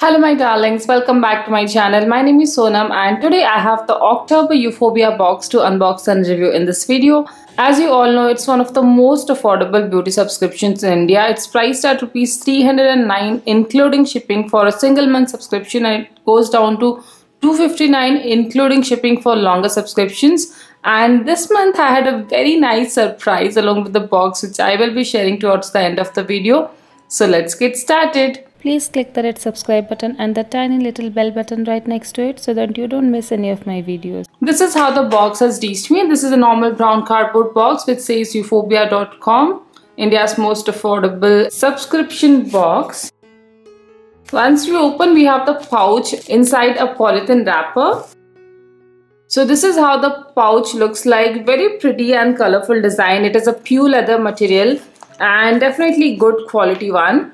Hello my darlings, welcome back to my channel. My name is Sonam and today I have the October Euphorbia box to unbox and review in this video. As you all know, it's one of the most affordable beauty subscriptions in India. It's priced at Rs 309 including shipping for a single month subscription, and it goes down to 259 including shipping for longer subscriptions. And this month I had a very nice surprise along with the box, which I will be sharing towards the end of the video. So let's get started. Please click the red subscribe button and the tiny little bell button right next to it so that you don't miss any of my videos. This is how the box has reached me. This is a normal brown cardboard box which says Euphorbia.com, India's most affordable subscription box. Once we open, we have the pouch inside a polythene wrapper. So this is how the pouch looks like. Very pretty and colorful design. It is a pure leather material and definitely good quality one.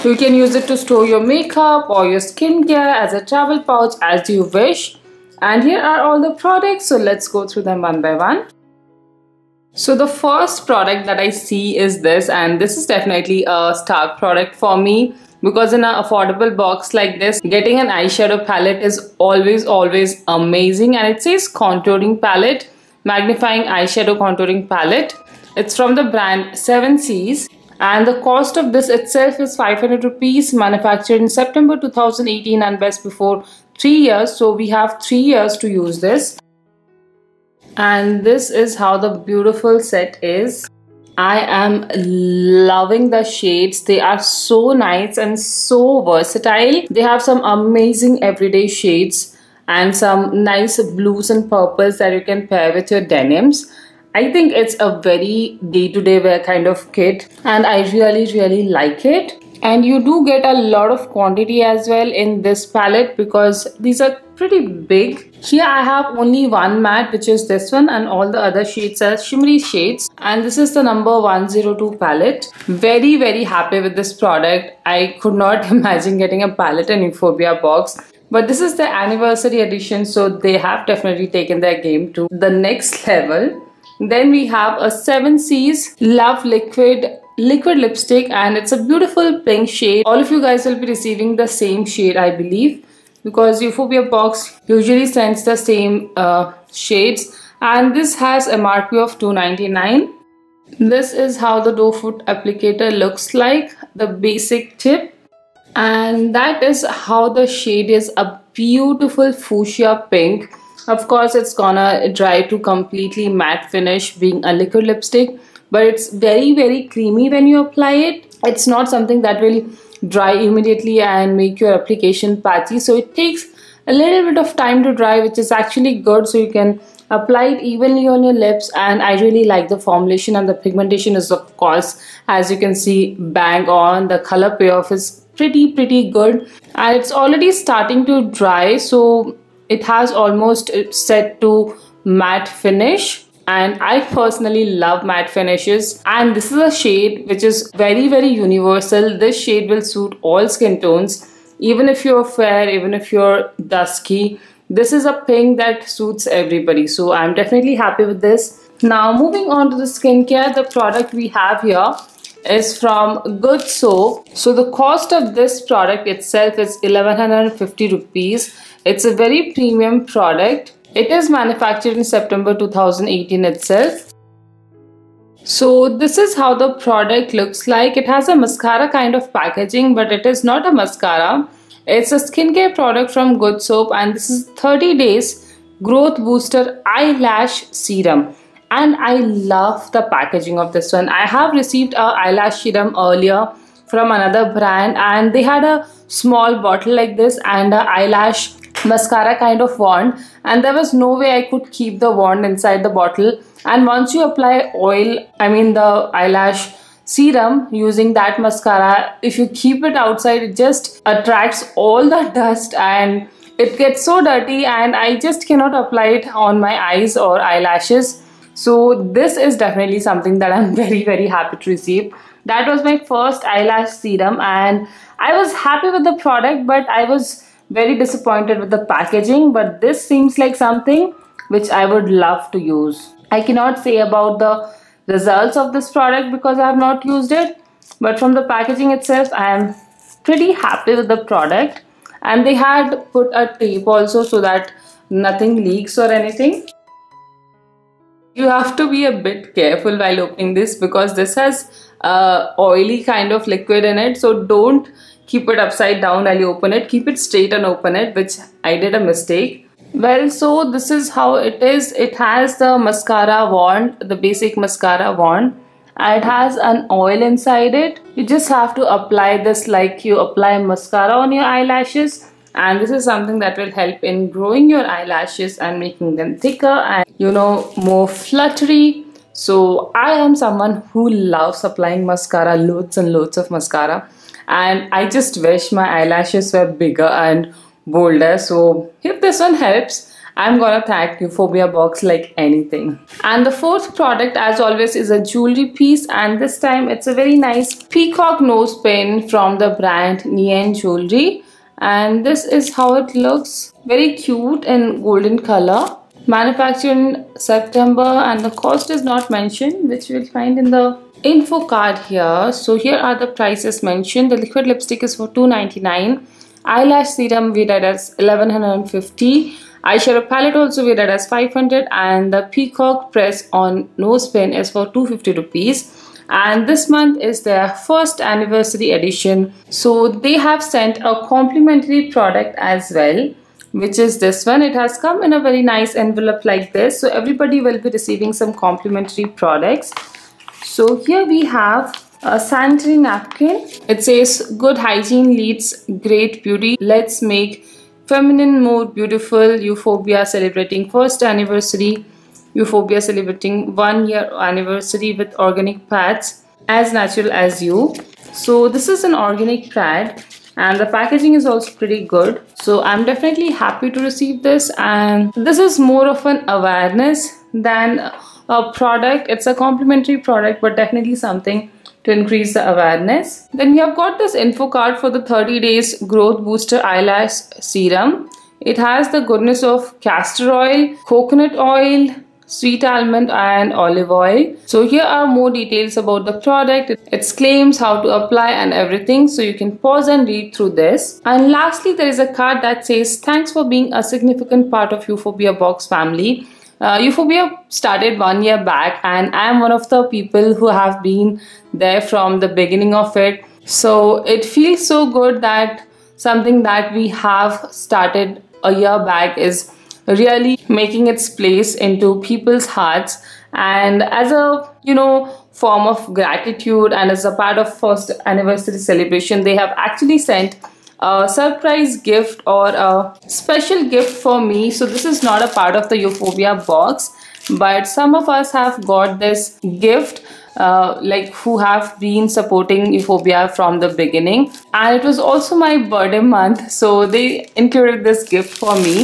You can use it to store your makeup or your skincare as a travel pouch as you wish. And here are all the products, so let's go through them one by one. So the first product that I see is this, and this is definitely a star product for me because in an affordable box like this, getting an eyeshadow palette is always amazing. And it says contouring palette, magnifying eyeshadow contouring palette. It's from the brand 7 Seas. And the cost of this itself is 500 rupees, manufactured in September 2018 and best before 3 years. So we have 3 years to use this. And this is how the beautiful set is. I am loving the shades. They are so nice and so versatile. They have some amazing everyday shades and some nice blues and purples that you can pair with your denims. I think it's a very day-to-day wear kind of kit and I really like it. And you do get a lot of quantity as well in this palette because these are pretty big. Here I have only one matte, which is this one, and all the other shades are shimmery shades. And this is the number 102 palette. Very happy with this product. I could not imagine getting a palette in Euphorbia box. But this is the anniversary edition, so they have definitely taken their game to the next level. Then we have a 7 Seas Love Liquid lipstick, and it's a beautiful pink shade. All of you guys will be receiving the same shade, I believe, because Euphorbia box usually sends the same shades. And this has MRP of 299. This is how the doe foot applicator looks like, the basic tip. And that is how the shade is, a beautiful fuchsia pink. Of course, it's gonna dry to completely matte finish being a liquid lipstick, but it's very creamy when you apply it. It's not something that will dry immediately and make your application patchy. So it takes a little bit of time to dry, which is actually good. So you can apply it evenly on your lips, and I really like the formulation, and the pigmentation is, of course, as you can see, bang on. The color payoff is pretty good, and it's already starting to dry. So it has almost set to matte finish, and I personally love matte finishes. And this is a shade which is very universal. This shade will suit all skin tones, even if you're fair, even if you're dusky. This is a pink that suits everybody, so I'm definitely happy with this. Now moving on to the skincare, the product we have here is from Good Soap. So the cost of this product itself is 1150 rupees. It's a very premium product. It is manufactured in September 2018 itself. So this is how the product looks like. It has a mascara kind of packaging, but it is not a mascara. It's a skincare product from Good Soap, and this is 30 days growth booster eyelash serum. And I love the packaging of this one. I have received a eyelash serum earlier from another brand, and they had a small bottle like this and an eyelash mascara kind of wand, and there was no way I could keep the wand inside the bottle. And once you apply the eyelash serum using that mascara, if you keep it outside, it just attracts all the dust and it gets so dirty, and I just cannot apply it on my eyes or eyelashes. So this is definitely something that I'm very happy to receive. That was my first eyelash serum, and I was happy with the product, but I was very disappointed with the packaging. But this seems like something which I would love to use. I cannot say about the results of this product because I have not used it, but from the packaging itself I am pretty happy with the product. and they had put a tape also so that nothing leaks or anything. You have to be a bit careful while opening this because this has oily kind of liquid in it, so don't keep it upside down while you open it. Keep it straight and open it, which I did a mistake. Well, so this is how it is. It has the mascara wand, the basic mascara wand, and it has an oil inside it. You just have to apply this like you apply mascara on your eyelashes, and this is something that will help in growing your eyelashes and making them thicker and more fluttery. So I am someone who loves applying mascara, loads and loads of mascara, and I just wish my eyelashes were bigger and bolder. So if this one helps, I'm gonna thank Euphorbia Box like anything. And the fourth product, as always, is a jewelry piece, and this time it's a very nice peacock nose pin from the brand Neon Jewelry. And this is how it looks. Very cute in golden color. Manufactured in September, and the cost is not mentioned, which you'll find in the info card here. So here are the prices mentioned. The liquid lipstick is for $2.99. Eyelash serum we read as $1,150. Eyeshadow palette also we read as $500, and the peacock press on nose pin is for $250 rupees. And this month is their first anniversary edition, so they have sent a complimentary product as well, which is this one. It has come in a very nice envelope like this, so everybody will be receiving some complimentary products. So here we have a sanitary napkin. It says good hygiene leads great beauty. Let's make feminine more beautiful. Euphorbia celebrating first anniversary. Euphorbia celebrating 1 year anniversary with organic pads, as natural as you. So this is an organic pad, and the packaging is also pretty good. So I'm definitely happy to receive this, and this is more of an awareness than a product. It's a complimentary product, but definitely something to increase the awareness. Then we have got this info card for the 30 days growth booster eyelash serum. It has the goodness of castor oil, coconut oil, sweet almond and olive oil. So here are more details about the product, its claims, how to apply and everything, so you can pause and read through this. And lastly, there is a card that says thanks for being a significant part of Euphorbia Box family. Euphorbia started 1 year back, and I am one of the people who have been there from the beginning of it. So it feels so good that something that we have started a year back is really making its place into people's hearts, and as a form of gratitude and as a part of first anniversary celebration, they have actually sent a surprise gift or a special gift for me. So this is not a part of the Euphorbia box, but some of us have got this gift like who have been supporting Euphorbia from the beginning, and it was also my birthday month, so they included this gift for me.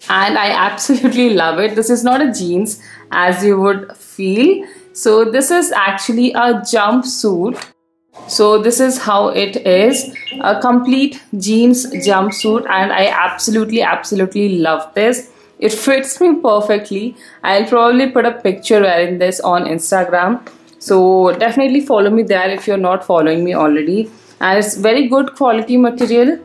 And I absolutely love it. This is not a jeans as you would feel. So this is actually a jumpsuit. So this is how it is, a complete jeans jumpsuit, and I absolutely love this. It fits me perfectly. I'll probably put a picture wearing this on Instagram. So definitely follow me there if you're not following me already. And it's very good quality material.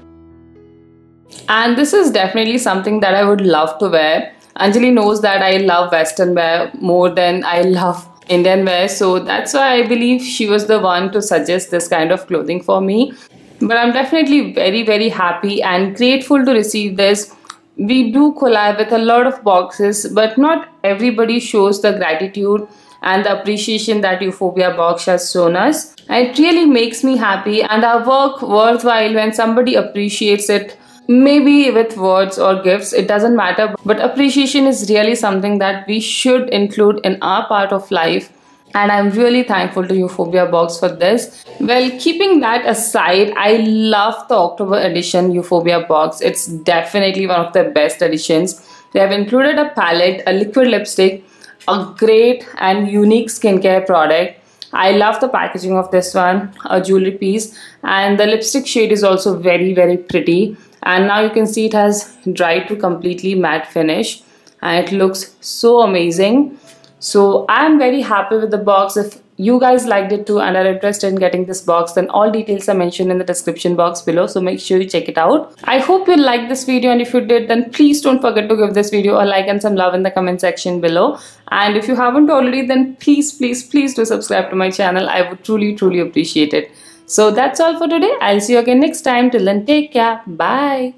And this is definitely something that I would love to wear. Anjali knows that I love Western wear more than I love Indian wear. So that's why I believe she was the one to suggest this kind of clothing for me. But I'm definitely very happy and grateful to receive this. We do collab with a lot of boxes, but not everybody shows the gratitude and the appreciation that Euphorbia Box has shown us. And it really makes me happy and our work worthwhile when somebody appreciates it. Maybe with words or gifts, it doesn't matter, but appreciation is really something that we should include in our part of life, and I'm really thankful to Euphorbia Box for this. Well, keeping that aside, I love the October edition Euphorbia Box. It's definitely one of the best editions. They have included a palette, a liquid lipstick, a great and unique skincare product. I love the packaging of this one, a jewelry piece, and the lipstick shade is also very pretty. And now you can see it has dried to completely matte finish, and it looks so amazing. So I'm very happy with the box. If you guys liked it too and are interested in getting this box, then all details are mentioned in the description box below, so make sure you check it out. I hope you liked this video, and if you did, then please don't forget to give this video a like and some love in the comment section below. And if you haven't already, then please do subscribe to my channel. I would truly appreciate it. So that's all for today. I'll see you again next time. Till then, take care. Bye.